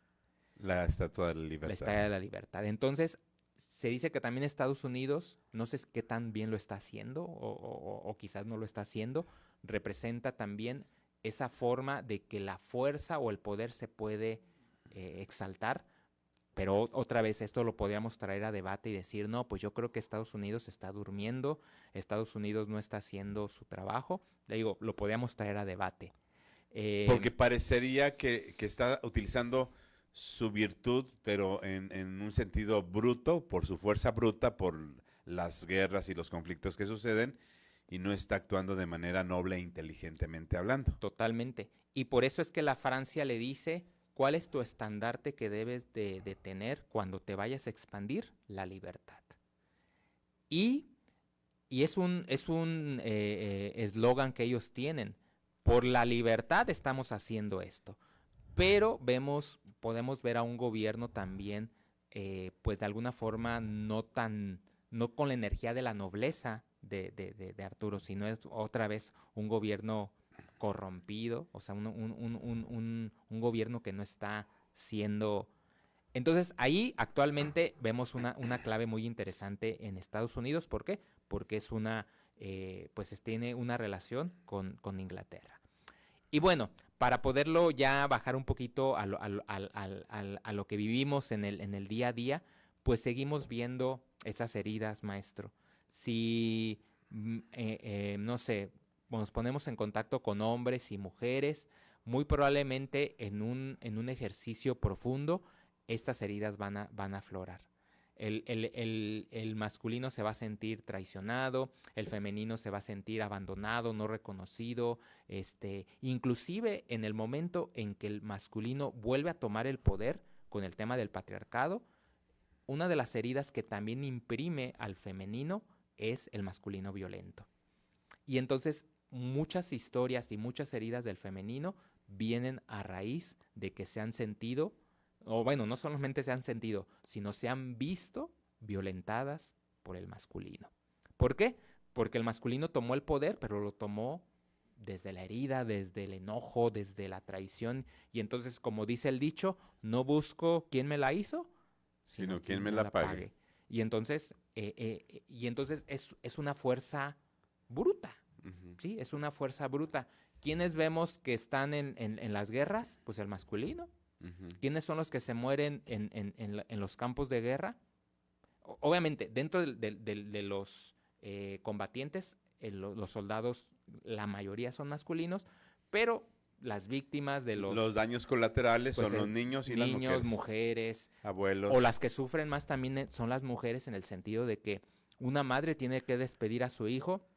La Estatua de la Libertad. La Estatua de la Libertad. Entonces, se dice que también Estados Unidos, no sé qué tan bien lo está haciendo o quizás no lo está haciendo, representa también esa forma de que la fuerza o el poder se puede exaltar. Pero otra vez esto lo podríamos traer a debate y decir, no, pues yo creo que Estados Unidos está durmiendo, Estados Unidos no está haciendo su trabajo. Le digo, lo podríamos traer a debate. Porque parecería que está utilizando su virtud, pero en un sentido bruto, por su fuerza bruta, por las guerras y los conflictos que suceden, y no está actuando de manera noble e inteligentemente hablando. Totalmente. Y por eso es que la Francia le dice, ¿cuál es tu estandarte que debes de tener cuando te vayas a expandir? La libertad. Y es un eslogan que ellos tienen. Por la libertad estamos haciendo esto. Pero podemos ver a un gobierno también, pues de alguna forma no con la energía de la nobleza de Arturo, sino es otra vez un gobierno corrompido, o sea, un gobierno que no está siendo... Entonces ahí actualmente vemos una clave muy interesante en Estados Unidos. ¿Por qué? Porque pues tiene una relación con Inglaterra. Y bueno, para poderlo ya bajar un poquito a lo que vivimos en el día a día, pues seguimos viendo esas heridas, maestro. Si, no sé, nos ponemos en contacto con hombres y mujeres, muy probablemente en un ejercicio profundo, estas heridas van a aflorar. El masculino se va a sentir traicionado, el femenino se va a sentir abandonado, no reconocido, inclusive en el momento en que el masculino vuelve a tomar el poder con el tema del patriarcado, una de las heridas que también imprime al femenino es el masculino violento. Y entonces muchas historias y muchas heridas del femenino vienen a raíz de que se han sentido, o bueno, no solamente se han sentido, sino se han visto violentadas por el masculino. ¿Por qué? Porque el masculino tomó el poder, pero lo tomó desde la herida, desde el enojo, desde la traición. Y entonces, como dice el dicho, no busco quién me la hizo, sino quién me la pague. Y entonces es una fuerza bruta, ¿sí? Es una fuerza bruta. ¿Quiénes vemos que están en las guerras? Pues el masculino. ¿Quiénes son los que se mueren en los campos de guerra? Obviamente, dentro de los combatientes, los soldados, la mayoría son masculinos, pero las víctimas de los daños colaterales pues, son los niños y las niños, mujeres, mujeres, abuelos. o las que sufren más también son las mujeres, en el sentido de que una madre tiene que despedir a su hijo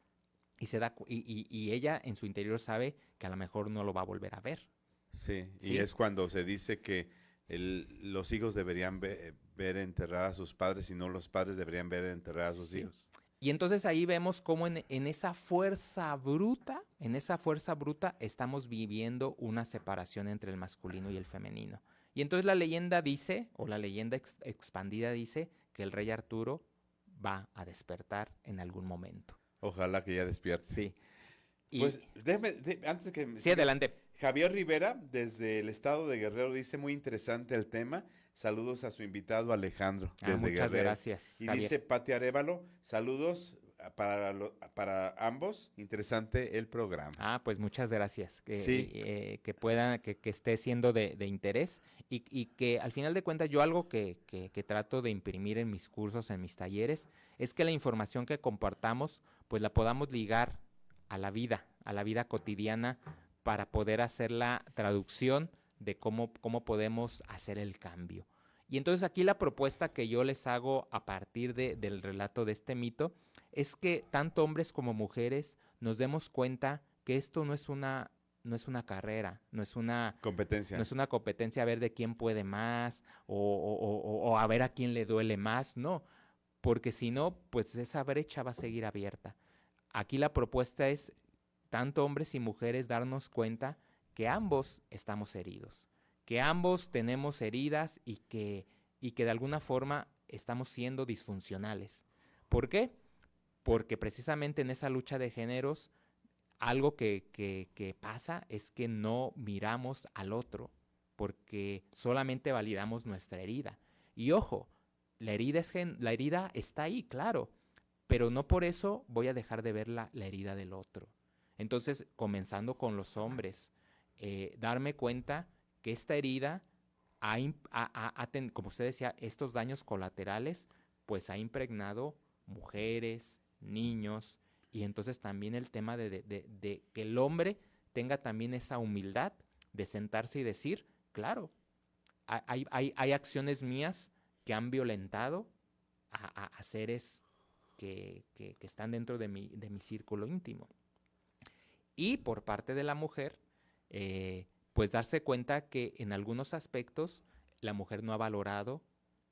y ella en su interior sabe que a lo mejor no lo va a volver a ver. Sí, ¿Sí? y es cuando se dice que los hijos deberían ver enterrar a sus padres y no los padres deberían ver enterrar a sus Sí. hijos. Y entonces ahí vemos cómo en esa fuerza bruta, estamos viviendo una separación entre el masculino y el femenino. Y entonces la leyenda dice, o la leyenda expandida dice, que el rey Arturo va a despertar en algún momento. Ojalá que ya despierte. Sí. Pues antes de que me Sí, sigas, adelante. Javier Rivera, desde el estado de Guerrero, dice muy interesante el tema. Saludos a su invitado Alejandro, desde Muchas Guerrero. gracias, Y Javier. dice Pati Arévalo, saludos para ambos, interesante el programa. Pues muchas gracias. Sí. Que esté siendo de interés y que al final de cuentas yo algo que trato de imprimir en mis cursos, en mis talleres, es que la información que compartamos, pues la podamos ligar a la vida cotidiana, para poder hacer la traducción de cómo podemos hacer el cambio. Y entonces aquí la propuesta que yo les hago a partir del relato de este mito es que tanto hombres como mujeres nos demos cuenta que esto no es una carrera, no es una competencia a ver de quién puede más o a ver a quién le duele más, no, porque si no, pues esa brecha va a seguir abierta. Aquí la propuesta es, tanto hombres y mujeres, darnos cuenta que ambos estamos heridos, que ambos tenemos heridas y que de alguna forma estamos siendo disfuncionales. ¿Por qué? Porque precisamente en esa lucha de géneros, algo que pasa es que no miramos al otro, porque solamente validamos nuestra herida. Y ojo, la herida está ahí, claro, pero no por eso voy a dejar de ver la herida del otro. Entonces, comenzando con los hombres, darme cuenta que esta herida, como usted decía, estos daños colaterales, pues ha impregnado mujeres, niños, y entonces también el tema de que el hombre tenga también esa humildad de sentarse y decir, claro, hay acciones mías que han violentado a seres que están dentro de mi círculo íntimo. Y por parte de la mujer, pues darse cuenta que en algunos aspectos la mujer no ha valorado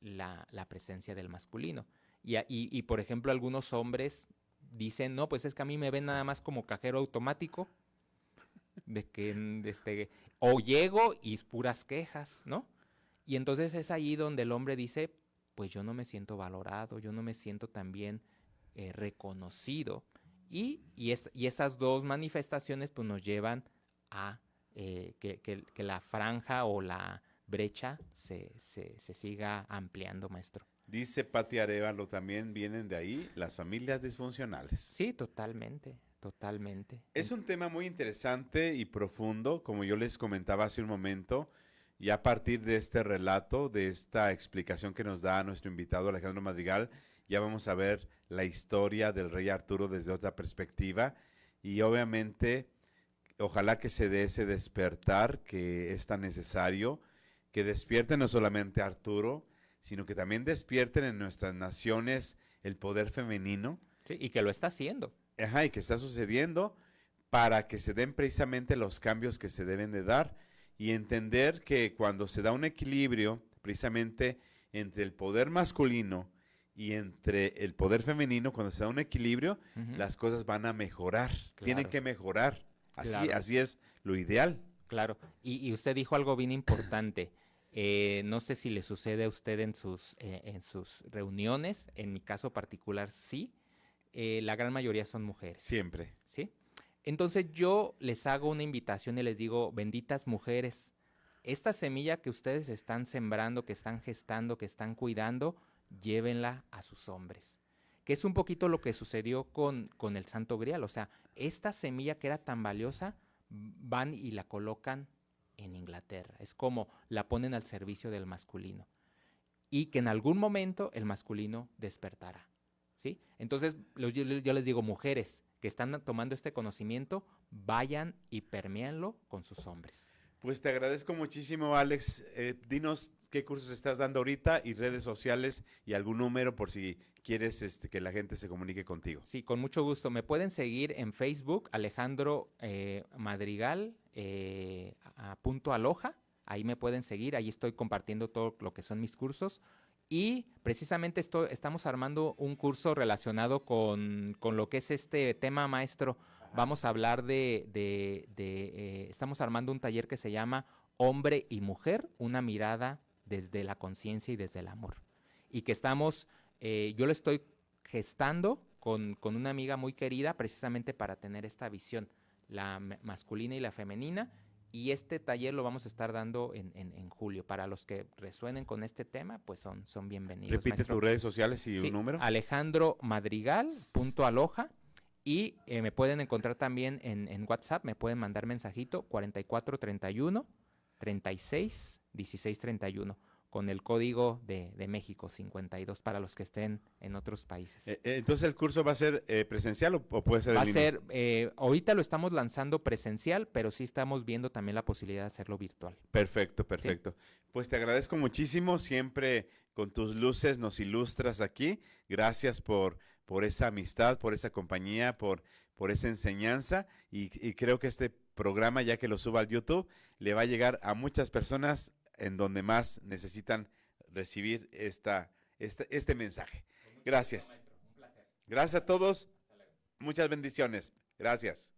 la presencia del masculino. Y, por ejemplo, algunos hombres dicen, no, pues es que a mí me ven nada más como cajero automático, de que o llego y puras quejas, ¿no? Y entonces es ahí donde el hombre dice, pues yo no me siento valorado, yo no me siento también reconocido. Y esas dos manifestaciones pues nos llevan a que la franja o la brecha se siga ampliando, maestro. Dice Pati Arévalo, también vienen de ahí las familias disfuncionales. Sí, totalmente, totalmente. Es un tema muy interesante y profundo, como yo les comentaba hace un momento, y a partir de este relato, de esta explicación que nos da nuestro invitado Alejandro Madrigal, ya vamos a ver la historia del rey Arturo desde otra perspectiva y obviamente ojalá que se dé ese despertar que es tan necesario, que despierte no solamente a Arturo, sino que también despierten en nuestras naciones el poder femenino. Sí, y que lo está haciendo. Ajá, y que está sucediendo para que se den precisamente los cambios que se deben de dar y entender que cuando se da un equilibrio precisamente entre el poder masculino y entre el poder femenino, cuando se da un equilibrio, las cosas van a mejorar, tienen que mejorar, así es lo ideal. Claro, y usted dijo algo bien importante. No sé si le sucede a usted en sus reuniones, en mi caso particular sí, la gran mayoría son mujeres. Siempre. ¿Sí? Entonces yo les hago una invitación y les digo, benditas mujeres, esta semilla que ustedes están sembrando, que están gestando, que están cuidando, llévenla a sus hombres. Que es un poquito lo que sucedió con el Santo Grial. O sea, esta semilla que era tan valiosa, van y la colocan en Inglaterra. Es como la ponen al servicio del masculino. Y que en algún momento el masculino despertará. ¿sí? Entonces, yo les digo, mujeres que están tomando este conocimiento, vayan y perméanlo con sus hombres. Pues te agradezco muchísimo, Alex. Dinos qué cursos estás dando ahorita y redes sociales y algún número por si quieres que la gente se comunique contigo. Sí, con mucho gusto. Me pueden seguir en Facebook, Alejandro Madrigal, punto aloja. Ahí me pueden seguir, ahí estoy compartiendo todo lo que son mis cursos. Y precisamente estamos armando un curso relacionado con lo que es este tema, maestro. Vamos a hablar estamos armando un taller que se llama Hombre y Mujer, una mirada desde la conciencia y desde el amor. Y que yo lo estoy gestando con una amiga muy querida precisamente para tener esta visión, la masculina y la femenina. Y este taller lo vamos a estar dando en julio. Para los que resuenen con este tema, pues son bienvenidos. Repite maestro. tus redes sociales y un número. Alejandro Madrigal, punto aloja. Y me pueden encontrar también en WhatsApp, me pueden mandar mensajito 4431 36 16 31 con el código de México 52 para los que estén en otros países. Entonces, ¿el curso va a ser presencial o puede ser en línea? Ahorita lo estamos lanzando presencial, pero sí estamos viendo también la posibilidad de hacerlo virtual. Perfecto. Sí. Pues te agradezco muchísimo, siempre con tus luces nos ilustras aquí. Gracias por esa amistad, por esa compañía, por esa enseñanza y creo que este programa, ya que lo suba al YouTube, le va a llegar a muchas personas en donde más necesitan recibir este mensaje. Gracias. Un placer. Gracias a todos. Muchas bendiciones. Gracias.